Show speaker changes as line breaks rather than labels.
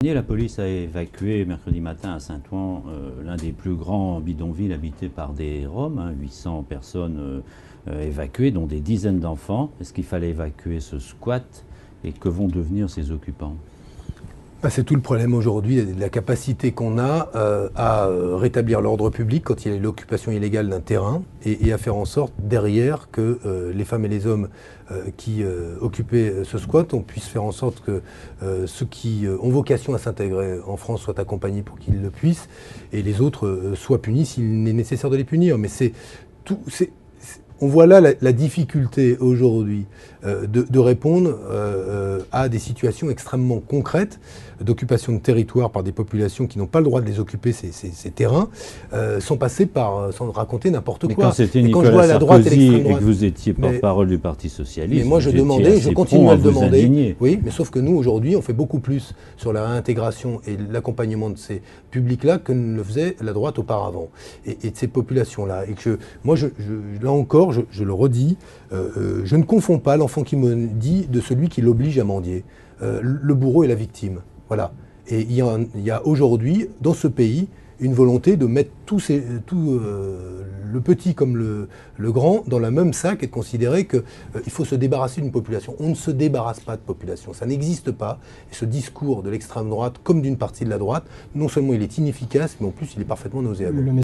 La police a évacué mercredi matin à Saint-Ouen l'un des plus grands bidonvilles habités par des Roms, 800 personnes évacuées, dont des dizaines d'enfants. Est-ce qu'il fallait évacuer ce squat et que vont devenir ces occupants ?
C'est tout le problème aujourd'hui, la capacité qu'on a à rétablir l'ordre public quand il y a l'occupation illégale d'un terrain et à faire en sorte derrière que les femmes et les hommes qui occupaient ce squat, on puisse faire en sorte que ceux qui ont vocation à s'intégrer en France soient accompagnés pour qu'ils le puissent et les autres soient punis s'il est nécessaire de les punir. Mais c'est tout. On voit là la difficulté aujourd'hui de répondre à des situations extrêmement concrètes d'occupation de territoire par des populations qui n'ont pas le droit de les occuper, ces terrains, sans passer par, sans raconter n'importe quoi.
Quand c'était Nicolas Sarkozy et que vous étiez porte-parole du Parti Socialiste,
mais moi je demandais, je continue à le demander. Oui, mais sauf que nous aujourd'hui, on fait beaucoup plus sur la réintégration et l'accompagnement de ces publics-là que ne le faisait la droite auparavant et de ces populations-là. Et que moi, là encore, je le redis, je ne confonds pas l'enfant qui me dit de celui qui l'oblige à mendier. Le bourreau et la victime. Voilà. Et il y a aujourd'hui, dans ce pays, une volonté de mettre le petit comme le grand dans le même sac et de considérer qu'il faut se débarrasser d'une population. On ne se débarrasse pas de population, ça n'existe pas. Et ce discours de l'extrême droite, comme d'une partie de la droite, non seulement il est inefficace, mais en plus il est parfaitement nauséabond.